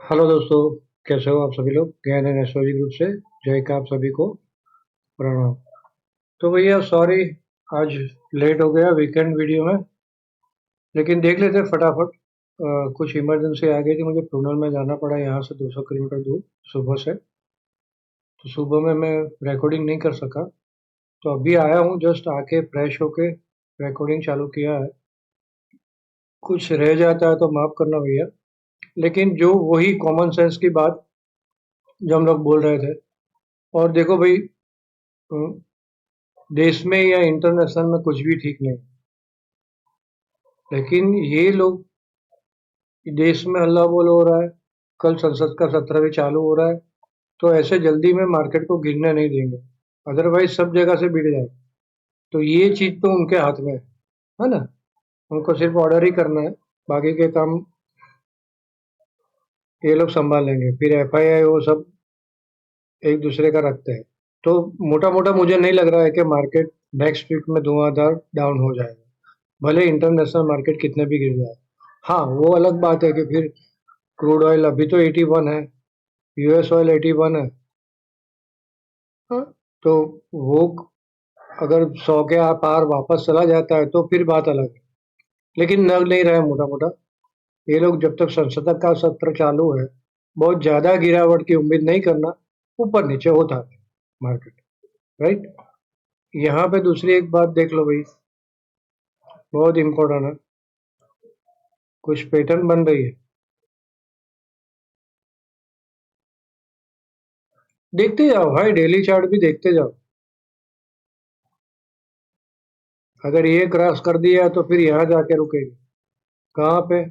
Hello दोस्तों, कैसे हो आप सभी लोग। ज्ञान एंड एस्ट्रोलॉजी ग्रुप से जय का आप सभी को प्रणाम। तो भैया सॉरी, आज लेट हो गया वीकेंड वीडियो में, लेकिन देख लेते फटाफट। कुछ इमरजेंसी आ गई थी, मुझे टूनल में जाना पड़ा यहाँ से 200 किलोमीटर दूर सुबह से। तो सुबह में मैं रिकॉर्डिंग नहीं कर सका, तो अभी आया हूँ जस्ट आके फ्रेश होके रिकॉर्डिंग चालू किया है। कुछ रह जाता है तो माफ़ करना भैया, लेकिन जो वही कॉमन सेंस की बात जो हम लोग बोल रहे थे। और देखो भाई, देश में या इंटरनेशनल में कुछ भी ठीक नहीं, लेकिन ये लोग देश में हल्ला बोल हो रहा है, कल संसद का सत्र भी चालू हो रहा है, तो ऐसे जल्दी में मार्केट को गिरने नहीं देंगे। अदरवाइज सब जगह से बिगड़ जाए। तो ये चीज तो उनके हाथ में है ना। उनको सिर्फ ऑर्डर ही करना है, बाकी के काम ये लोग संभाल लेंगे। फिर एफआईआई वो सब एक दूसरे का रखते हैं। तो मोटा मोटा मुझे नहीं लग रहा है कि मार्केट नेक्स्ट वीक में धुआंधार डाउन हो जाएगा, भले इंटरनेशनल मार्केट कितने भी गिर जाए। हाँ, वो अलग बात है कि फिर क्रूड ऑयल अभी तो 81 है, यूएस ऑयल 81 है। हाँ, तो वो अगर 100 के पार वापस चला जाता है तो फिर बात अलग है, लेकिन लग नहीं रहा है मोटा मोटा। ये लोग जब तक संसद का सत्र चालू है, बहुत ज्यादा गिरावट की उम्मीद नहीं करना। ऊपर नीचे होता है मार्केट, राइट। यहाँ पे दूसरी एक बात देख लो भाई, बहुत इंपॉर्टेंट है। कुछ पैटर्न बन रही है, देखते जाओ भाई, डेली चार्ट भी देखते जाओ। अगर ये क्रॉस कर दिया तो फिर यहाँ जाके रुकेगी कहाँ पे,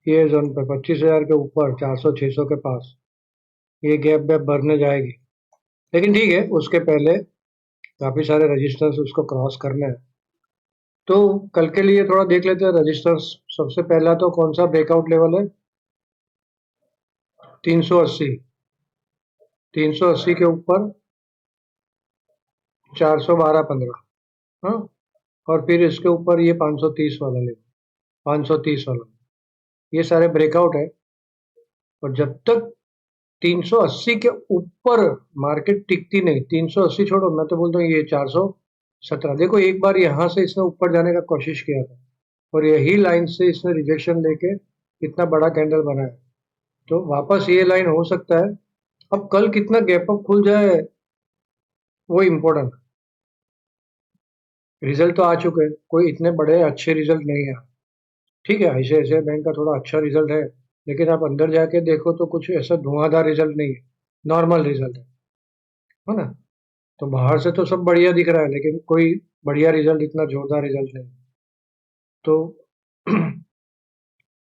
ये जोन पे 25,000 के ऊपर 400-600 के पास ये गैप वैप भरने जाएगी। लेकिन ठीक है, उसके पहले काफी सारे रजिस्टर्स उसको क्रॉस करने हैं। तो कल के लिए थोड़ा देख लेते हैं रजिस्टर्स। सबसे पहला तो कौन सा ब्रेकआउट लेवल है, 380। 380 के ऊपर 412.15। हाँ, और फिर इसके ऊपर ये 530 वाला लेवल, 530 वाला, ये सारे ब्रेकआउट है। और जब तक 380 के ऊपर मार्केट टिकती नहीं, 380 छोड़ो, मैं तो बोलता हूँ ये 417। देखो एक बार यहाँ से इसने ऊपर जाने का कोशिश किया था, और यही लाइन से इसने रिजेक्शन लेके इतना बड़ा कैंडल बनाया। तो वापस ये लाइन हो सकता है। अब कल कितना गैप अप खुल जाए वो इम्पोर्टेंट। रिजल्ट तो आ चुके हैं, कोई इतने बड़े अच्छे रिजल्ट नहीं है। ठीक है, ICICI बैंक का थोड़ा अच्छा रिजल्ट है, लेकिन आप अंदर जाके देखो तो कुछ ऐसा धुआंधार रिजल्ट नहीं है, नॉर्मल रिजल्ट है ना। तो बाहर से तो सब बढ़िया दिख रहा है, लेकिन कोई बढ़िया रिजल्ट, इतना जोरदार रिजल्ट नहीं। तो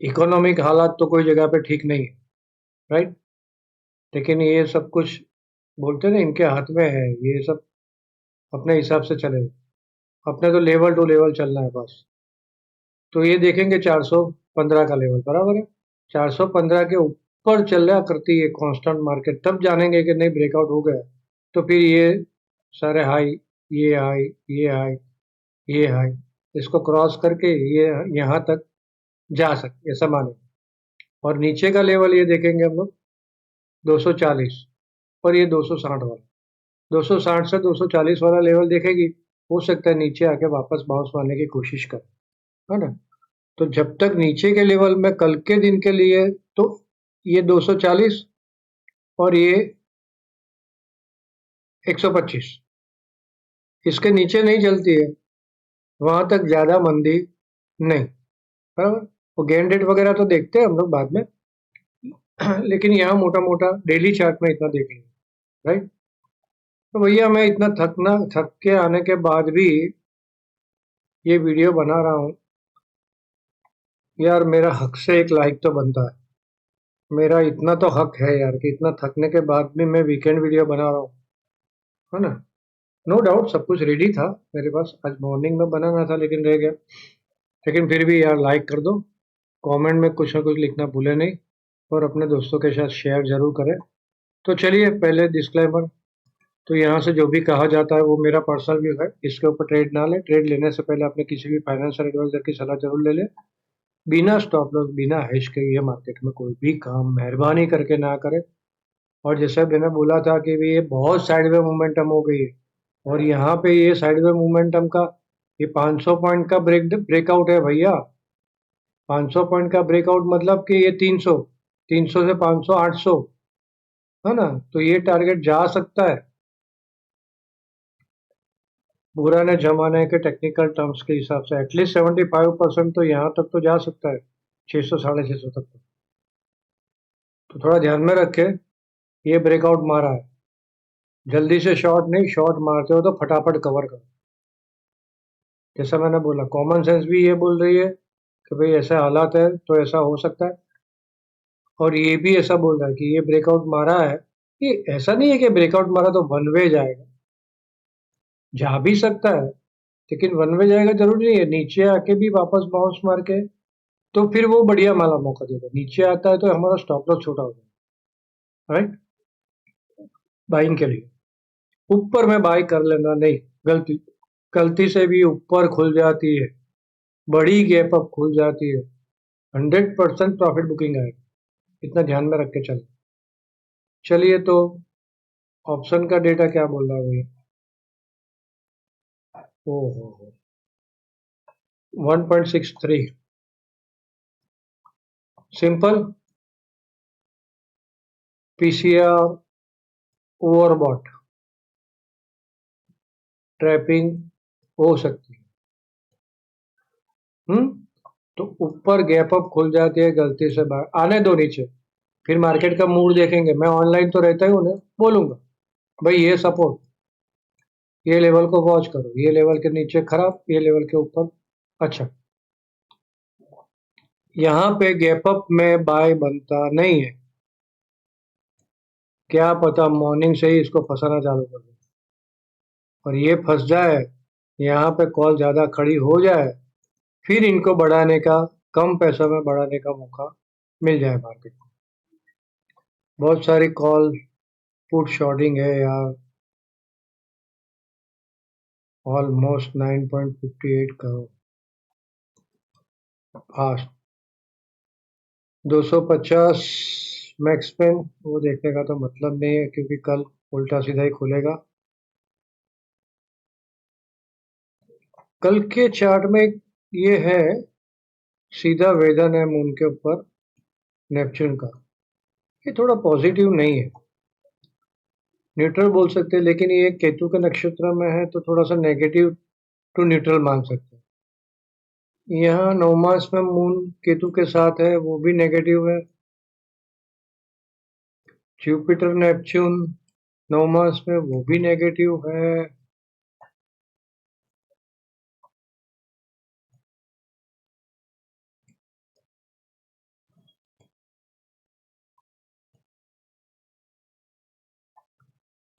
इकोनॉमिक हालात तो कोई जगह पे ठीक नहीं है, राइट। लेकिन ये सब कुछ बोलते हैं ना, इनके हाथ में है ये सब, अपने हिसाब से चले। अपने तो लेवल टू लेवल चलना है बस। तो ये देखेंगे 415 का लेवल बराबर है, 415 के ऊपर चल रहा करती है कांस्टेंट मार्केट, तब जानेंगे कि नहीं ब्रेकआउट हो गया। तो फिर ये सारे हाई, ये हाई, ये हाई, ये हाई, इसको क्रॉस करके ये यहाँ तक जा सकते, ऐसा माने। और नीचे का लेवल ये देखेंगे हम लोग 240, और ये 260 वाला, 260 से 240 वाला लेवल देखेगी। हो सकता है नीचे आके वापस बाउंस मारने की कोशिश करे, है ना। तो जब तक नीचे के लेवल में कल के दिन के लिए, तो ये 240 और ये 125, इसके नीचे नहीं चलती है, वहां तक ज्यादा मंदी नहीं, बराबर। वो गेन रेट वगैरह तो देखते हैं हम लोग बाद में, लेकिन यहाँ मोटा मोटा डेली चार्ट में इतना देख लेंगे, राइट। तो भैया मैं इतना थक के आने के बाद भी ये वीडियो बना रहा हूँ। यार मेरा हक से एक लाइक तो बनता है, मेरा इतना तो हक है यार कि इतना थकने के बाद भी मैं वीकेंड वीडियो बना रहा हूँ, है ना। नो डाउट सब कुछ रेडी था मेरे पास, आज मॉर्निंग में बनाना था लेकिन रह गया। लेकिन फिर भी यार लाइक कर दो, कमेंट में कुछ ना कुछ लिखना भूले नहीं, और अपने दोस्तों के साथ शेयर जरूर करें। तो चलिए पहले डिस्क्लेमर। तो यहाँ से जो भी कहा जाता है वो मेरा पर्सनल व्यू है, इसके ऊपर ट्रेड ना ले। ट्रेड लेने से पहले अपने किसी भी फाइनेंशियल एडवाइजर की सलाह जरूर ले ले। बिना स्टॉप लॉस बिना हेज के ये मार्केट में कोई भी काम मेहरबानी करके ना करे। और जैसे मैंने बोला था कि भी ये बहुत साइडवे मोमेंटम हो गई है, और यहाँ पे ये साइडवे मोमेंटम का ये 500 पॉइंट का ब्रेकआउट है भैया। 500 पॉइंट का ब्रेकआउट मतलब कि ये 300, 300 से 500, 800 है ना, तो ये टारगेट जा सकता है पुराने जमाने के टेक्निकल टर्म्स के हिसाब से। एटलीस्ट 75% तो यहाँ तक तो जा सकता है, 600 650 तक तो थोड़ा ध्यान में रखे। ये ब्रेकआउट मारा है, जल्दी से शॉर्ट नहीं, शॉर्ट मारते हो तो फटाफट कवर करो। जैसा मैंने बोला, कॉमन सेंस भी ये बोल रही है कि भाई ऐसे हालात है तो ऐसा हो सकता है, और ये भी ऐसा बोल रहा है कि ये ब्रेकआउट मारा है। ये ऐसा नहीं है कि ब्रेकआउट मारा तो वन वे जाएगा, जा भी सकता है, लेकिन वन वे जाएगा जरूरी नहीं है। नीचे आके भी वापस बाउंस मार के तो फिर वो बढ़िया माला मौका देगा। नीचे आता है तो हमारा स्टॉप लॉस छोटा हो जाएगा, राइट, बाइंग के लिए। ऊपर में बाई कर लेना नहीं, गलती गलती से भी ऊपर खुल जाती है, बड़ी गैप अप खुल जाती है, 100% प्रॉफिट बुकिंग आएगी। इतना ध्यान में रख के चल। चलिए तो ऑप्शन का डेटा क्या बोल रहा है भैया? ओहो, 1.63 सिंपल पीसीआर ओवरबॉट ट्रैपिंग हो सकती है। तो ऊपर गैप अप खुल जाती है, गलती से बाहर आने दो नीचे, फिर मार्केट का मूड देखेंगे। मैं ऑनलाइन तो रहता ही, उन्हें बोलूंगा भाई ये सपोर्ट, ये लेवल को वॉच करो, ये लेवल के नीचे खराब, ये लेवल के ऊपर अच्छा। यहाँ पे गैप अप में बाय बनता नहीं है, क्या पता मॉर्निंग से ही इसको फंसाना चालू कर दे और ये फंस जाए, यहाँ पे कॉल ज्यादा खड़ी हो जाए, फिर इनको बढ़ाने का, कम पैसों में बढ़ाने का मौका मिल जाए मार्केट को। बहुत सारी कॉल पुट शॉर्टिंग है यार, almost 9.58 crore fast. 250 max pain वो देखने का तो मतलब नहीं है, क्योंकि कल उल्टा सीधा ही खुलेगा। कल के चार्ट में ये है, सीधा वेदन है मून के ऊपर नेपच्यून का, ये थोड़ा पॉजिटिव नहीं है, न्यूट्रल बोल सकते हैं, लेकिन ये केतु के नक्षत्र में है तो थोड़ा सा नेगेटिव टू न्यूट्रल मान सकते हैं। यहाँ 9 मास में मून केतु के साथ है, वो भी नेगेटिव है। जुपिटर नेपच्यून 9 मास में, वो भी नेगेटिव है।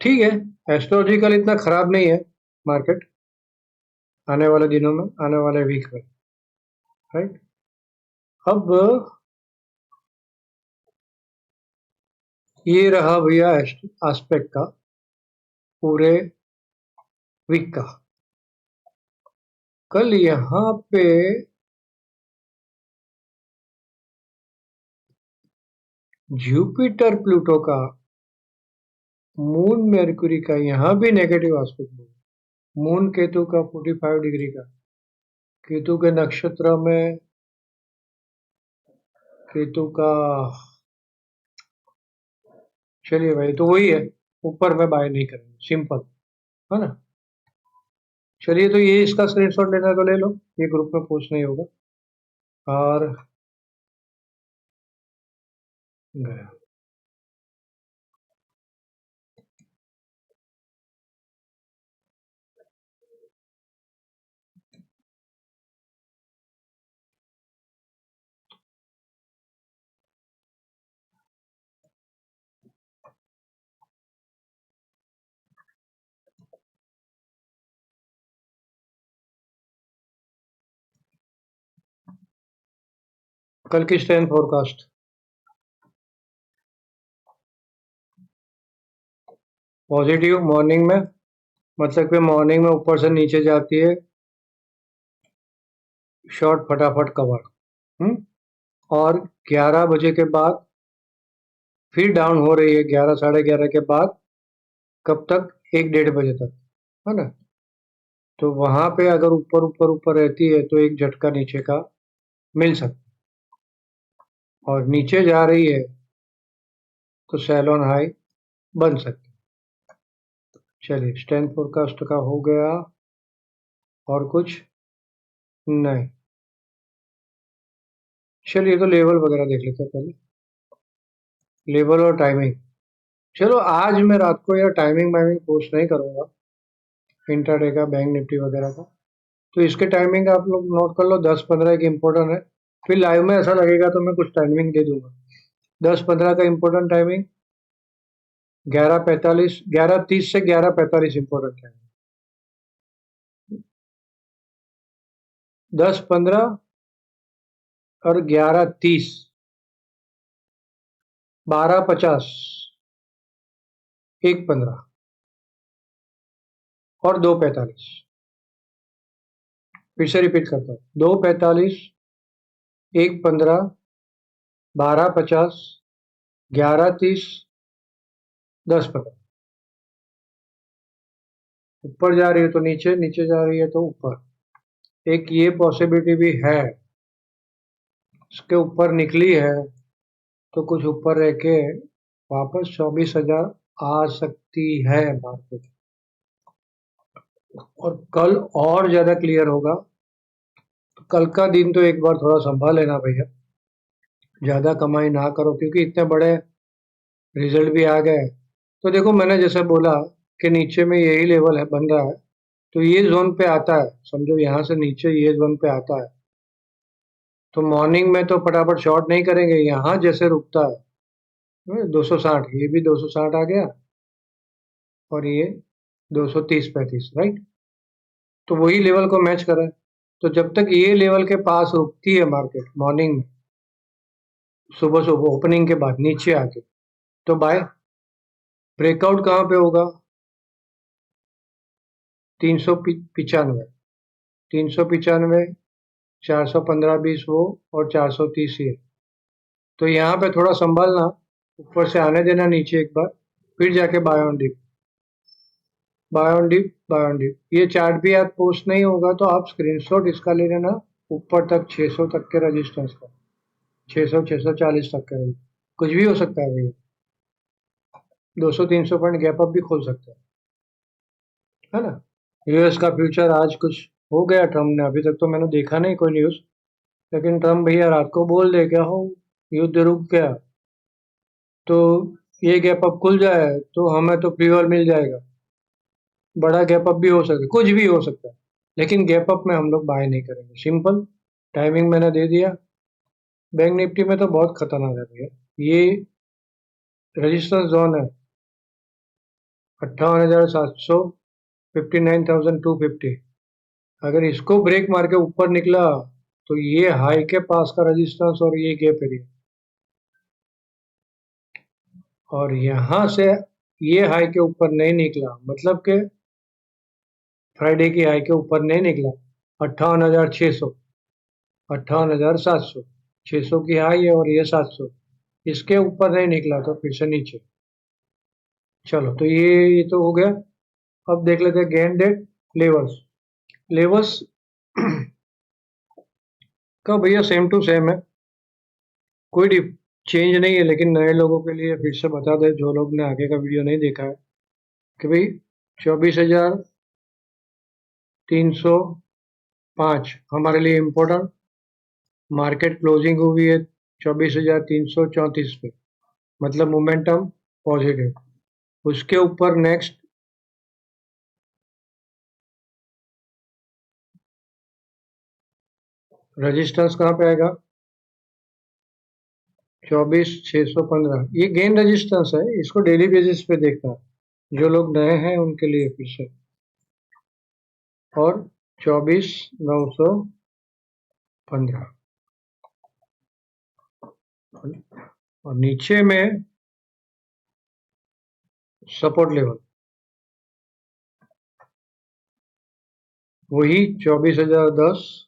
ठीक है, एस्ट्रोलॉजिकल इतना खराब नहीं है मार्केट आने वाले दिनों में, आने वाले वीक में, राइट। अब ये रहा भैया एस्पेक्ट का पूरे वीक का। कल यहाँ पे जुपिटर प्लूटो का, मून मेर्कुरी का यहाँ भी नेगेटिव एस्पेक्ट, मून केतु का 45 डिग्री का, केतु के नक्षत्र में, केतु का, चलिए भाई तो वही है, ऊपर में बाय नहीं करेंगे, सिंपल है ना। चलिए तो ये इसका स्क्रीनशॉट लेना है तो ले लो, ये ग्रुप में पोस्ट नहीं होगा। और गया। कल की स्ट्रेंथ फोरकास्ट पॉजिटिव मॉर्निंग में, मतलब कि मॉर्निंग में ऊपर से नीचे जाती है, शॉर्ट फटाफट कवर, और 11 बजे के बाद फिर डाउन हो रही है 11 साढ़े 11 के बाद, कब तक? 1 डेढ़ बजे तक, है ना? तो वहां पे अगर ऊपर ऊपर ऊपर रहती है तो एक झटका नीचे का मिल सकता है, और नीचे जा रही है तो सेल ऑन हाई बन सकती है। चलिए, स्ट्रेंथ फोरकास्ट का हो गया, और कुछ नहीं। चलिए, तो लेवल वगैरह देख लेते हैं पहले, लेवल और टाइमिंग। चलो, आज मैं रात को यार टाइमिंग वाइमिंग पोस्ट नहीं करूंगा, इंट्राडे का, बैंक निफ्टी वगैरह का। तो इसके टाइमिंग आप लोग नोट कर लो, 10-15 की इम्पोर्टेंट है। फिर लाइव में ऐसा लगेगा तो मैं कुछ टाइमिंग दे दूंगा। 10-15 का इम्पोर्टेंट टाइमिंग, 11:45, 11:30 से 11:45 इम्पोर्टेंट टाइमिंग, 10:15 और 11:30, 12:50, 1:15 और 2:45। फिर से रिपीट करता हूँ, 2:45, 1:15, 12:50, 11:30, 10:15। ऊपर जा रही है तो नीचे, नीचे जा रही है तो ऊपर। एक ये पॉसिबिलिटी भी है, इसके ऊपर निकली है तो कुछ ऊपर रह के वापस 24,000 आ सकती है मार्केट। और कल और ज्यादा क्लियर होगा, तो कल का दिन तो एक बार थोड़ा संभाल लेना भैया, ज्यादा कमाई ना करो, क्योंकि इतने बड़े रिजल्ट भी आ गए। तो देखो, मैंने जैसे बोला कि नीचे में यही लेवल है, बन रहा है, तो ये जोन पे आता है, समझो यहाँ से नीचे ये जोन पे आता है, तो मॉर्निंग में तो फटाफट शॉर्ट नहीं करेंगे, यहाँ जैसे रुकता है 260, ये भी 260 आ गया, और ये 230-35, राइट? तो वही लेवल को मैच करें। तो जब तक ये लेवल के पास रुकती है मार्केट मॉर्निंग में, सुबह सुबह ओपनिंग के बाद नीचे आके, तो बाय। ब्रेकआउट कहाँ पे होगा? 395, 395, 415-20 वो, और 430 ये। तो यहाँ पे थोड़ा संभालना, ऊपर से आने देना नीचे एक बार, फिर जाके buy on dip, buy on dip, buy on dip. ये चार्ट भी आज पोस्ट नहीं होगा तो आप स्क्रीनशॉट इसका ले लेना, ऊपर तक 600 तक के रेजिस्टेंस का, 600 640 तक का कुछ भी हो सकता है भैया, 200-300 पॉइंट गैप अप भी खोल सकता है ना? यूएस का फ्यूचर आज कुछ हो गया, ट्रम्प ने, अभी तक तो मैंने देखा नहीं कोई न्यूज, लेकिन ट्रम्प भैया रात को बोल दे क्या हो, युद्ध रुक गया तो ये गैप अप खुल जाए तो हमें तो फ्रीवॉल मिल जाएगा, बड़ा गैप अप भी हो सकता है, कुछ भी हो सकता है, लेकिन गैप अप में हम लोग बाय नहीं करेंगे, सिंपल। टाइमिंग मैंने दे दिया। बैंक निफ्टी में तो बहुत खतरनाक है भैया, ये रजिस्टेंस जोन है 58,700, 59,250। अगर इसको ब्रेक मार के ऊपर निकला तो ये हाई के पास का रेजिस्टेंस और ये गैप एरिया, और यहां से ये हाई के ऊपर नहीं निकला, मतलब कि फ्राइडे की हाई के ऊपर नहीं निकला, 58,600, 58,700, 600 की हाई है और ये 700, इसके ऊपर नहीं निकला तो फिर से नीचे। चलो, तो ये तो हो गया। अब देख लेते हैं गेन डेट, लेवल्स। लेवल्स का भैया सेम टू सेम है, कोई चेंज नहीं है, लेकिन नए लोगों के लिए फिर से बता दें, जो लोग ने आगे का वीडियो नहीं देखा है, कि भाई 24,305 हमारे लिए इम्पोर्टेंट, मार्केट क्लोजिंग हुई है 24,334 पे, मतलब मोमेंटम पॉजिटिव। उसके ऊपर नेक्स्ट रेजिस्टेंस कहाँ पे आएगा? 24,615, ये गेन रेजिस्टेंस है, इसको डेली बेसिस पे देखना है, जो लोग नए हैं उनके लिए फिर से। और 24,915, और नीचे में सपोर्ट लेवल वही 24,010,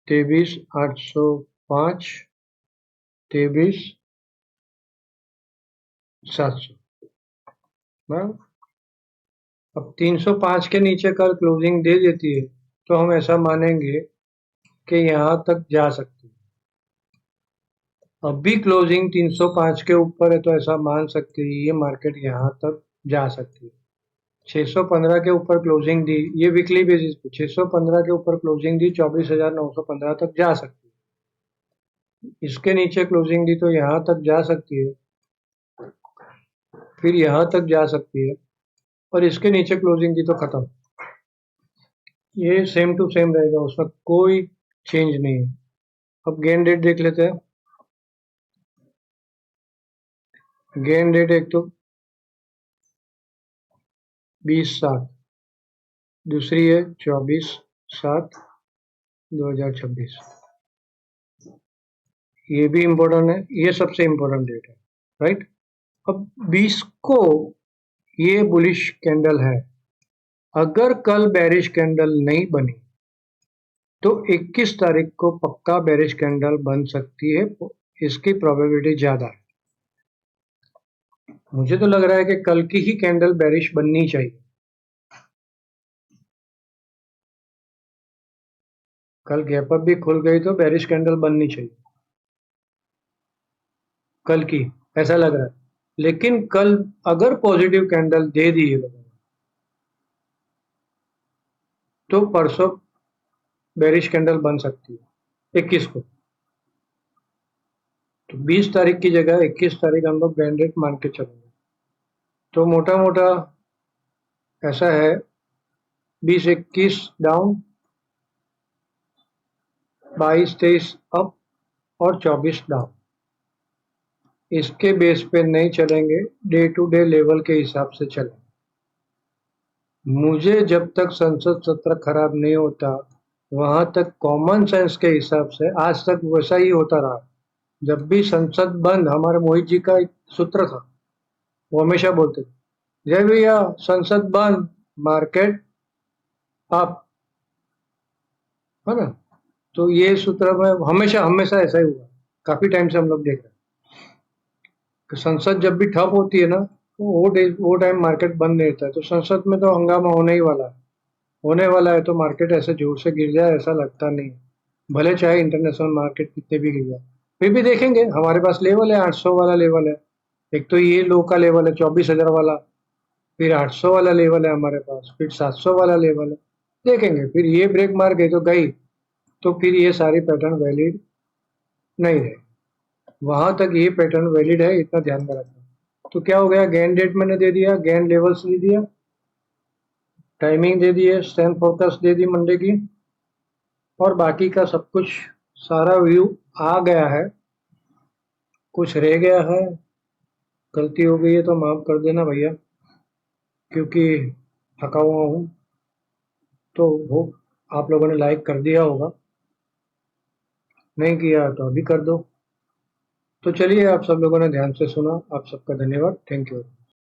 23,805, 23,700। अब 305 के नीचे कल क्लोजिंग दे देती है तो हम ऐसा मानेंगे कि यहाँ तक जा सकती है। अब भी क्लोजिंग 305 के ऊपर है तो ऐसा मान सकते हैं ये मार्केट यहाँ तक जा सकती है। 615 के ऊपर क्लोजिंग दी, ये वीकली बेसिस पे 615 के ऊपर क्लोजिंग दी, 24,915 तक जा सकती है। इसके नीचे क्लोजिंग दी तो यहाँ तक जा सकती है, फिर यहाँ तक जा सकती है, और इसके नीचे क्लोजिंग दी तो खत्म। ये सेम टू सेम रहेगा, उसमें कोई चेंज नहीं है। अब गेन रेट देख लेते हैं। गेन रेट एक तो 20/7, दूसरी है 24/7/2026। ये भी इम्पोर्टेंट है, ये सबसे इम्पोर्टेंट डेट है, राइट। अब 20 को ये बुलिश कैंडल है, अगर कल बेरिश कैंडल नहीं बनी तो 21 तारीख को पक्का बेरिश कैंडल बन सकती है, इसकी प्रोबेबिलिटी ज्यादा है। मुझे तो लग रहा है कि कल की ही कैंडल बेरिश बननी चाहिए। कल गैप अप भी खुल गई तो बेरिश कैंडल बननी चाहिए कल की, ऐसा लग रहा है। लेकिन कल अगर पॉजिटिव कैंडल दे दी है तो परसों बेरिश कैंडल बन सकती है 21 को। तो 20 तारीख की जगह 21 तारीख हम लोग गेन रेट मान के चलेंगे। तो मोटा मोटा ऐसा है, 20-21 डाउन, 22-23 अप और 24 डाउन। इसके बेस पे नहीं चलेंगे, डे टू डे लेवल के हिसाब से चलेंगे। मुझे जब तक संसद सत्र खराब नहीं होता वहां तक कॉमन सेंस के हिसाब से आज तक वैसा ही होता रहा। जब भी संसद बंद, हमारे मोहित जी का एक सूत्र था, वो हमेशा बोलते थे, जय भैया संसद बंद मार्केट अप, है ना। तो ये सूत्र में हमेशा हमेशा ऐसा ही हुआ, काफी टाइम से हम लोग देख रहे हैं कि संसद जब भी ठप होती है ना तो वो टाइम मार्केट बंद नहीं रहता है। तो संसद में तो हंगामा होने ही वाला है, होने वाला है, तो मार्केट ऐसे जोर से गिर जाए ऐसा लगता नहीं है, भले चाहे इंटरनेशनल मार्केट कितने भी गिर जाए। फिर भी देखेंगे, हमारे पास लेवल है 800 वाला लेवल है, एक तो ये लो का लेवल है 24,000 वाला, फिर 800 वाला लेवल है हमारे पास, फिर 700 वाला लेवल है। देखेंगे, फिर ये ब्रेक मार गई तो गई, तो फिर ये सारी पैटर्न वैलिड नहीं रहे। वहां तक ये पैटर्न वैलिड है, इतना ध्यान में रखना। तो क्या हो गया, गेन डेट मैंने दे दिया, गेन लेवल्स दे दिया, टाइमिंग दे दी है, स्ट्रेंथ फोकस दे दी मंडे की, और बाकी का सब कुछ सारा व्यू आ गया है। कुछ रह गया है, गलती हो गई है तो माफ कर देना भैया, क्योंकि थका हुआ हूँ। तो वो आप लोगों ने लाइक कर दिया होगा, नहीं किया तो अभी कर दो। तो चलिए, आप सब लोगों ने ध्यान से सुना, आप सबका धन्यवाद, थैंक यू।